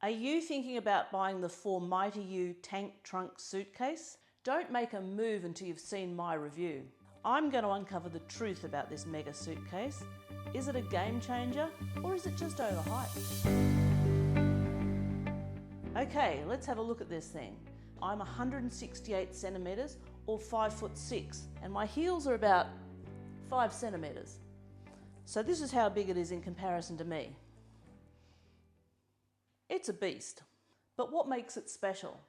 Are you thinking about buying the For Mighty You tank trunk suitcase? Don't make a move until you've seen my review. I'm going to uncover the truth about this mega suitcase. Is it a game changer or is it just overhyped? Okay, let's have a look at this thing. I'm 168 centimetres or 5'6", and my heels are about 5 centimetres. So this is how big it is in comparison to me. It's a beast. But what makes it special?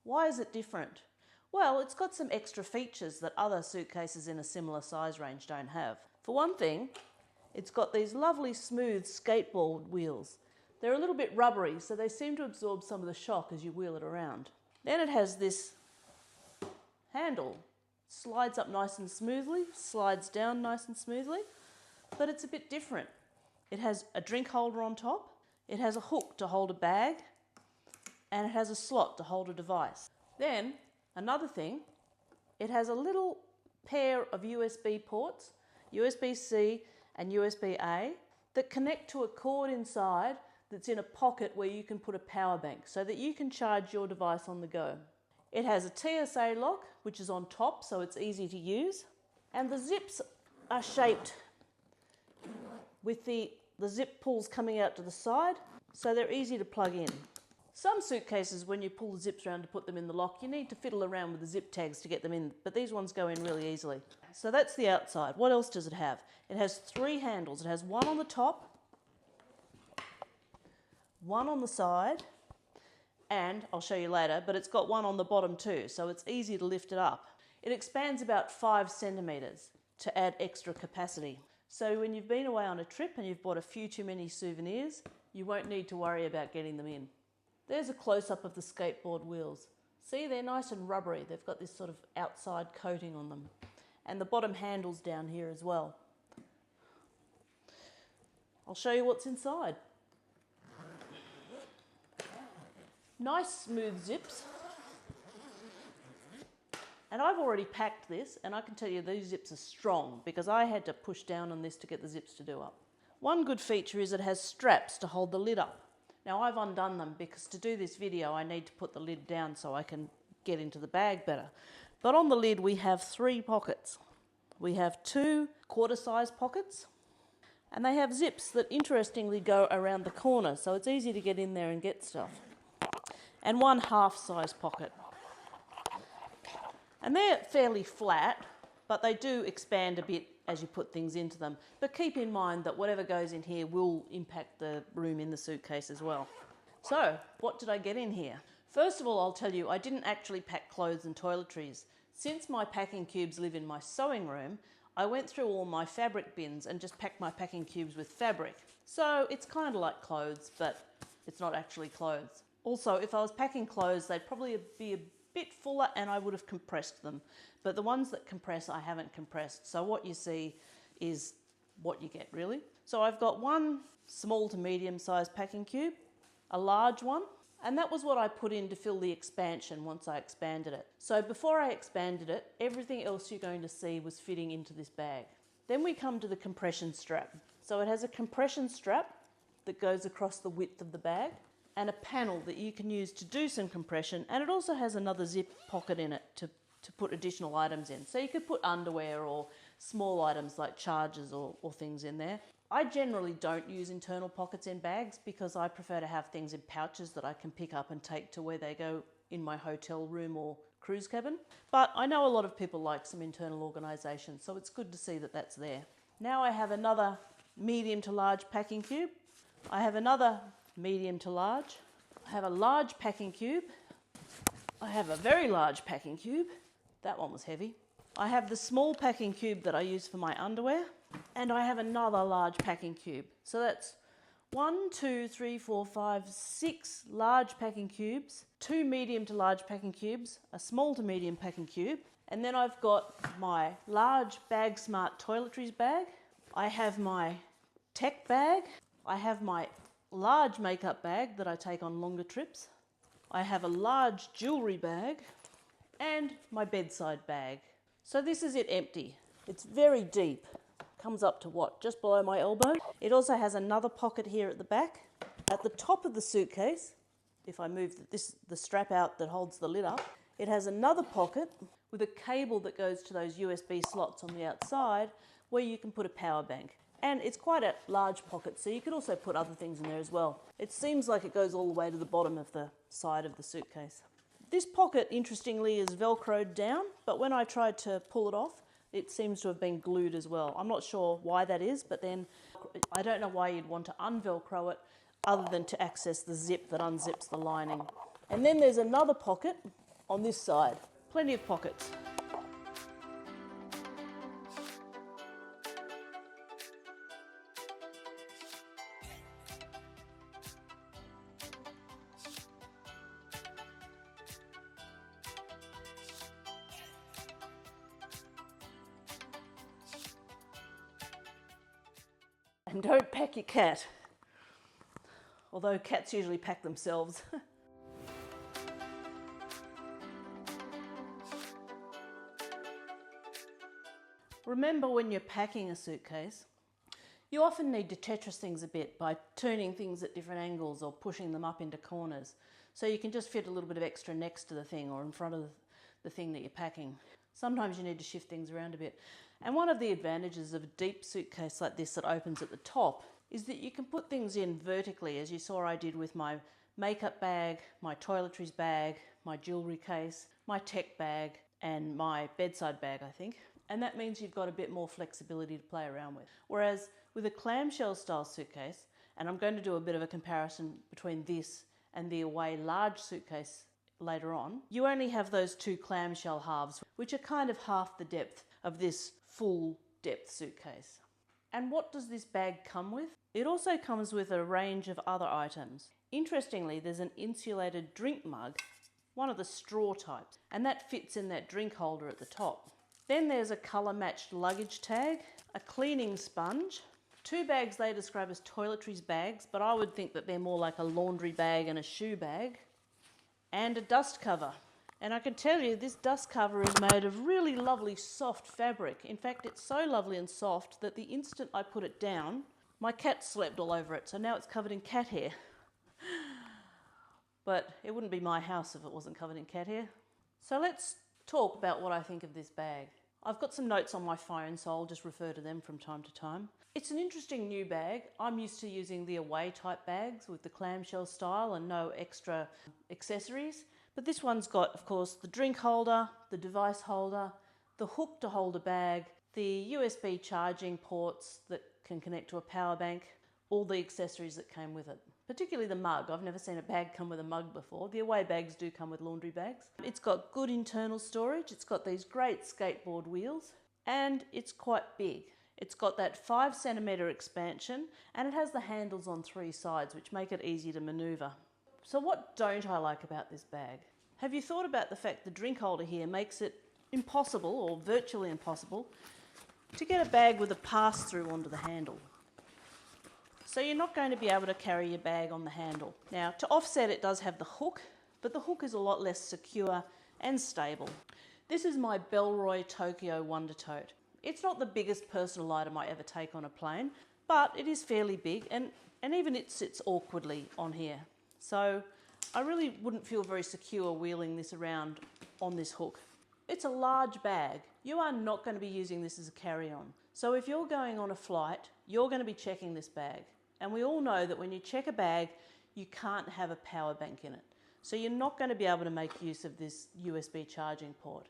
Why is it different? Well, it's got some extra features that other suitcases in a similar size range don't have. For one thing, it's got these lovely smooth skateboard wheels. They're a little bit rubbery, so they seem to absorb some of the shock as you wheel it around. Then it has this handle. Slides up nice and smoothly, slides down nice and smoothly, but it's a bit different. It has a drink holder on top, it has a hook to hold a bag, and it has a slot to hold a device. Then, another thing, it has a little pair of USB ports, USB-C and USB-A, that connect to a cord inside that's in a pocket where you can put a power bank so that you can charge your device on the go. It has a TSA lock, which is on top, so it's easy to use. And the zips are shaped with the zip pulls coming out to the side, so they're easy to plug in. Some suitcases, when you pull the zips around to put them in the lock, you need to fiddle around with the zip tags to get them in, but these ones go in really easily. So that's the outside. What else does it have? It has 3 handles. It has one on the top, one on the side, and I'll show you later, but it's got one on the bottom too, so it's easy to lift it up. It expands about 5 centimetres to add extra capacity. So when you've been away on a trip and you've bought a few too many souvenirs, you won't need to worry about getting them in. There's a close-up of the skateboard wheels. See, they're nice and rubbery. They've got this sort of outside coating on them. And the bottom handle's down here as well. I'll show you what's inside. Nice smooth zips. And I've already packed this, and I can tell you these zips are strong because I had to push down on this to get the zips to do up. One good feature is it has straps to hold the lid up. Now I've undone them because to do this video I need to put the lid down so I can get into the bag better. But on the lid we have 3 pockets. We have 2 quarter-size pockets, and they have zips that interestingly go around the corner, so it's easy to get in there and get stuff. And 1 half-size pocket. And they're fairly flat, but they do expand a bit as you put things into them. But keep in mind that whatever goes in here will impact the room in the suitcase as well. So, what did I get in here? First of all, I'll tell you, I didn't actually pack clothes and toiletries. Since my packing cubes live in my sewing room, I went through all my fabric bins and just packed my packing cubes with fabric. So it's kind of like clothes, but it's not actually clothes. Also, if I was packing clothes, they'd probably be a bit fuller and I would have compressed them. But the ones that compress, I haven't compressed. So what you see is what you get, really. So I've got 1 small to medium sized packing cube, a large one, and that was what I put in to fill the expansion once I expanded it. So before I expanded it, everything else you're going to see was fitting into this bag. Then we come to the compression strap. So it has a compression strap that goes across the width of the bag, and a panel that you can use to do some compression, and it also has another zip pocket in it to put additional items in. So you could put underwear or small items like chargers or things in there. I generally don't use internal pockets in bags because I prefer to have things in pouches that I can pick up and take to where they go in my hotel room or cruise cabin. But I know a lot of people like some internal organisation, so it's good to see that that's there. Now I have another medium to large packing cube. I have another medium to large. I have a large packing cube. I have a very large packing cube. That one was heavy. I have the small packing cube that I use for my underwear, and I have another large packing cube. So that's 1, 2, 3, 4, 5, 6 large packing cubes, 2 medium to large packing cubes, a small to medium packing cube, and then I've got my large Bag Smart toiletries bag. I have my tech bag. I have my large makeup bag that I take on longer trips. I have a large jewellery bag and my bedside bag. So this is it empty. It's very deep. Comes up to what? Just below my elbow. It also has another pocket here at the back. At the top of the suitcase, If I move the strap out that holds the lid up, it has another pocket with a cable that goes to those USB slots on the outside where you can put a power bank. And it's quite a large pocket, so you could also put other things in there as well. It seems like it goes all the way to the bottom of the side of the suitcase. This pocket, interestingly, is velcroed down, but when I tried to pull it off, it seems to have been glued as well. I'm not sure why that is, but then I don't know why you'd want to unvelcro it other than to access the zip that unzips the lining. And then there's another pocket on this side. Plenty of pockets. And don't pack your cat, although cats usually pack themselves. Remember, when you're packing a suitcase, you often need to Tetris things a bit by turning things at different angles or pushing them up into corners, so you can just fit a little bit of extra next to the thing or in front of the thing that you're packing. Sometimes you need to shift things around a bit. And one of the advantages of a deep suitcase like this that opens at the top is that you can put things in vertically, as you saw I did with my makeup bag, my toiletries bag, my jewellery case, my tech bag, and my bedside bag, I think. And that means you've got a bit more flexibility to play around with. Whereas with a clamshell style suitcase, and I'm going to do a bit of a comparison between this and the Away large suitcase later on, you only have those two clamshell halves, which are kind of half the depth of this full depth suitcase. And what does this bag come with? It also comes with a range of other items. Interestingly, there's an insulated drink mug, one of the straw types, and that fits in that drink holder at the top. Then there's a colour matched luggage tag, a cleaning sponge, two bags they describe as toiletries bags, but I would think that they're more like a laundry bag and a shoe bag, and a dust cover. And I can tell you this dust cover is made of really lovely soft fabric. In fact, it's so lovely and soft that the instant I put it down, my cat slept all over it, so now it's covered in cat hair. But it wouldn't be my house if it wasn't covered in cat hair. So let's talk about what I think of this bag. I've got some notes on my phone, so I'll just refer to them from time to time. It's an interesting new bag. I'm used to using the Away type bags with the clamshell style and no extra accessories. But this one's got, of course, the drink holder, the device holder, the hook to hold a bag, the USB charging ports that can connect to a power bank, all the accessories that came with it. Particularly the mug. I've never seen a bag come with a mug before. The Away bags do come with laundry bags. It's got good internal storage. It's got these great skateboard wheels, and it's quite big. It's got that 5 centimetre expansion, and it has the handles on 3 sides, which make it easy to manoeuvre. So what don't I like about this bag? Have you thought about the fact the drink holder here makes it impossible, or virtually impossible, to get a bag with a pass-through onto the handle? So you're not going to be able to carry your bag on the handle. Now, to offset, it does have the hook, but the hook is a lot less secure and stable. This is my Bellroy Tokyo Wonder Tote. It's not the biggest personal item I ever take on a plane, but it is fairly big, and even it sits awkwardly on here. So I really wouldn't feel very secure wheeling this around on this hook. It's a large bag. You are not going to be using this as a carry-on. So if you're going on a flight, you're going to be checking this bag. And we all know that when you check a bag, you can't have a power bank in it. So you're not going to be able to make use of this USB charging port.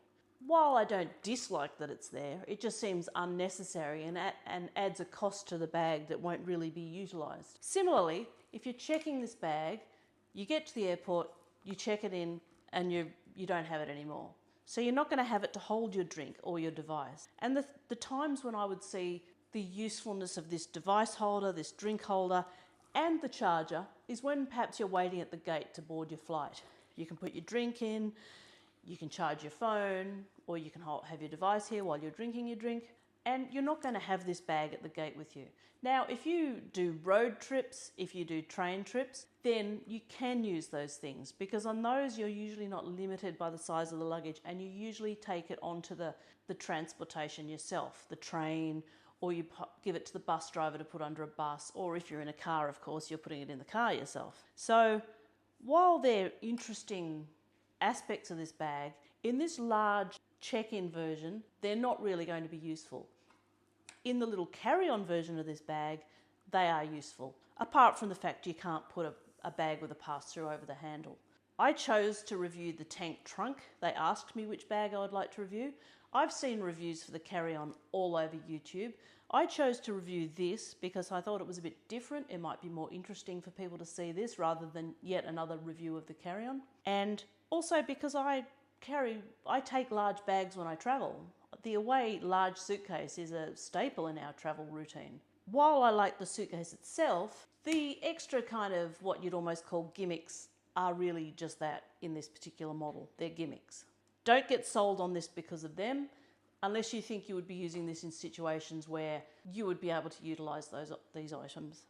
While I don't dislike that it's there, it just seems unnecessary and adds a cost to the bag that won't really be utilised. Similarly, if you're checking this bag, you get to the airport, you check it in, and you don't have it anymore. So you're not going to have it to hold your drink or your device. And the times when I would see the usefulness of this device holder, this drink holder, and the charger is when perhaps you're waiting at the gate to board your flight. You can put your drink in, you can charge your phone, or you can have your device here while you're drinking your drink, and you're not going to have this bag at the gate with you. Now, if you do road trips, if you do train trips, then you can use those things, because on those you're usually not limited by the size of the luggage, and you usually take it onto the transportation yourself, the train, or you give it to the bus driver to put under a bus, or if you're in a car, of course, you're putting it in the car yourself. So While they're interesting aspects of this bag, in this large check-in version, they're not really going to be useful. In the little carry-on version of this bag, they are useful, apart from the fact you can't put a bag with a pass-through over the handle. I chose to review the tank trunk. They asked me which bag I would like to review. I've seen reviews for the carry-on all over YouTube. I chose to review this because I thought it was a bit different. It might be more interesting for people to see this rather than yet another review of the carry-on. And also because I take large bags when I travel. The Away large suitcase is a staple in our travel routine. While I like the suitcase itself, the extra kind of what you'd almost call gimmicks are really just that in this particular model. They're gimmicks. Don't get sold on this because of them, unless you think you would be using this in situations where you would be able to utilise these items.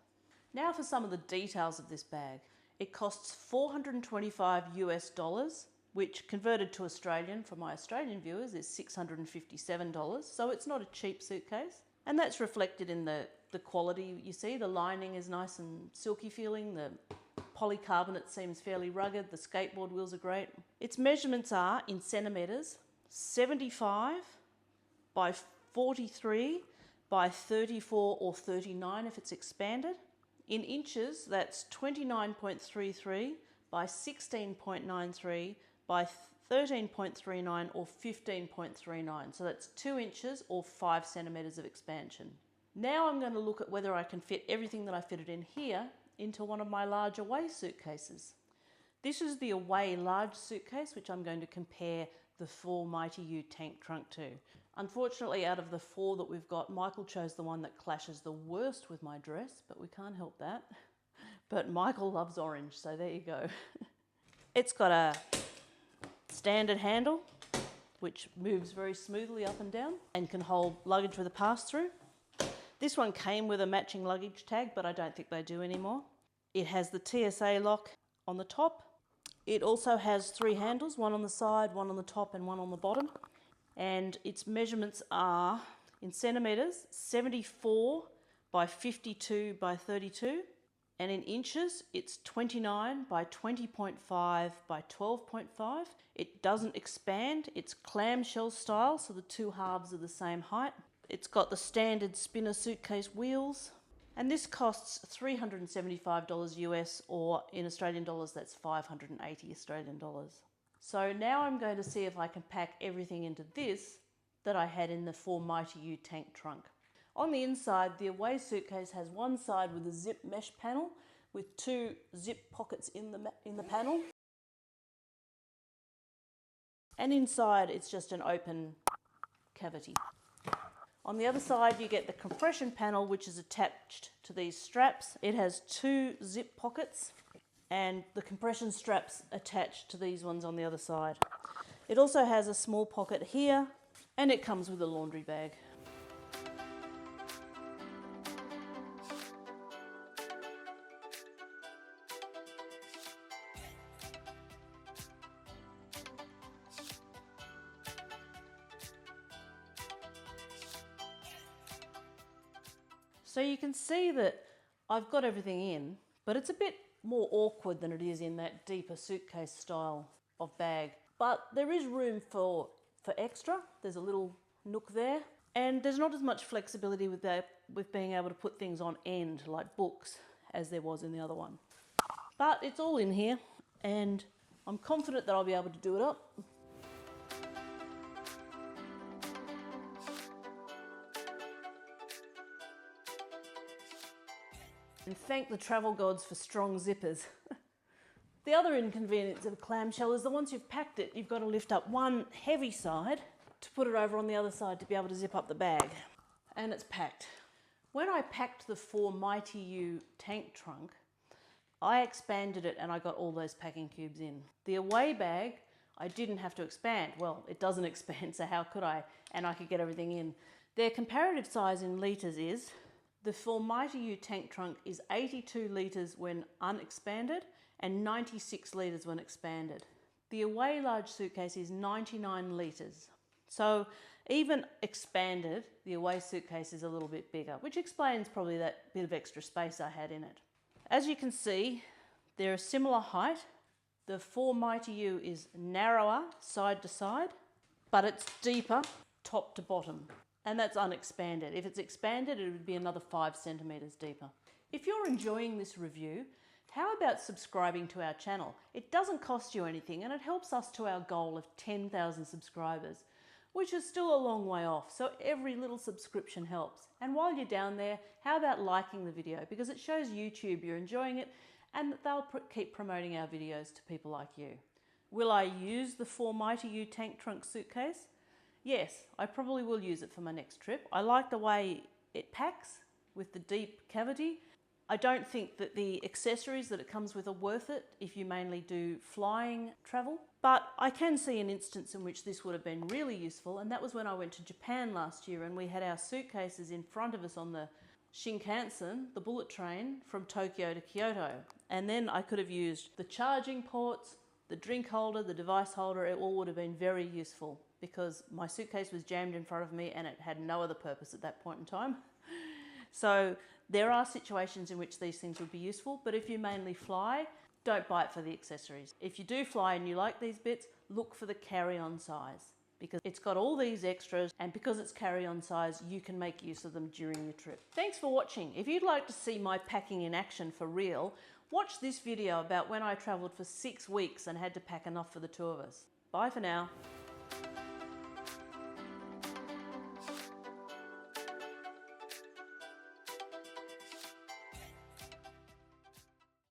Now for some of the details of this bag. It costs $425 US, which converted to Australian for my Australian viewers is $657, so it's not a cheap suitcase. And that's reflected in the quality you see. The lining is nice and silky feeling, the polycarbonate seems fairly rugged, the skateboard wheels are great. Its measurements are, in centimetres, 75 by 43 by 34 or 39 if it's expanded. In inches, that's 29.33 by 16.93 by 13.39 or 15.39. So that's 2 inches or 5 centimetres of expansion. Now I'm going to look at whether I can fit everything that I fitted in here into one of my large Away suitcases. This is the Away large suitcase, which I'm going to compare the 4 Mighty U tank trunk to. Unfortunately, out of the 4 that we've got, Michael chose the one that clashes the worst with my dress, but we can't help that. But Michael loves orange, so there you go. It's got a standard handle, which moves very smoothly up and down and can hold luggage with a pass-through. This one came with a matching luggage tag, but I don't think they do anymore. It has the TSA lock on the top. It also has 3 handles, one on the side, one on the top and one on the bottom. And its measurements are, in centimetres, 74 by 52 by 32. And in inches, it's 29 by 20.5 by 12.5. It doesn't expand. It's clamshell style, so the 2 halves are the same height. It's got the standard spinner suitcase wheels. And this costs $375 US, or in Australian dollars, that's 580 Australian dollars. So now I'm going to see if I can pack everything into this that I had in the 4 Mighty U tank trunk. On the inside, the Away suitcase has one side with a zip mesh panel with 2 zip pockets in the panel. And inside, it's just an open cavity. On the other side, you get the compression panel, which is attached to these straps. It has 2 zip pockets and the compression straps attached to these ones on the other side. It also has a small pocket here, and it comes with a laundry bag. So you can see that I've got everything in, but it's a bit more awkward than it is in that deeper suitcase style of bag. But there is room for extra. There's a little nook there, and there's not as much flexibility with being able to put things on end like books as there was in the other one. But it's all in here, and I'm confident that I'll be able to do it up. And thank the travel gods for strong zippers. The other inconvenience of a clamshell is that once you've packed it, you've got to lift up one heavy side to put it over on the other side to be able to zip up the bag. And it's packed. When I packed the 4 Mighty U tank trunk, I expanded it and I got all those packing cubes in. The Away bag, I didn't have to expand. Well, it doesn't expand, so how could I? And I could get everything in. Their comparative size in litres is, the 4 Mighty U tank trunk is 82 litres when unexpanded and 96 litres when expanded. The Away large suitcase is 99 litres. So even expanded, the Away suitcase is a little bit bigger, which explains probably that bit of extra space I had in it. As you can see, they're a similar height, The 4 Mighty U is narrower side to side, but it's deeper top to bottom. And that's unexpanded. If it's expanded, it would be another 5 centimetres deeper. If you're enjoying this review, how about subscribing to our channel? It doesn't cost you anything and it helps us to our goal of 10,000 subscribers, which is still a long way off, so every little subscription helps. And while you're down there, how about liking the video? Because it shows YouTube you're enjoying it and they'll keep promoting our videos to people like you. Will I use the 4 Mighty U tank trunk suitcase? Yes, I probably will use it for my next trip. I like the way it packs with the deep cavity. I don't think that the accessories that it comes with are worth it if you mainly do flying travel, but I can see an instance in which this would have been really useful, and that was when I went to Japan last year and we had our suitcases in front of us on the Shinkansen, the bullet train from Tokyo to Kyoto. And then I could have used the charging ports, the drink holder, the device holder. It all would have been very useful because my suitcase was jammed in front of me and it had no other purpose at that point in time. So there are situations in which these things would be useful, but if you mainly fly, don't buy it for the accessories. If you do fly and you like these bits, look for the carry-on size because it's got all these extras, and because it's carry-on size, you can make use of them during your trip. Thanks for watching. If you'd like to see my packing in action for real, watch this video about when I travelled for 6 weeks and had to pack enough for the 2 of us. Bye for now.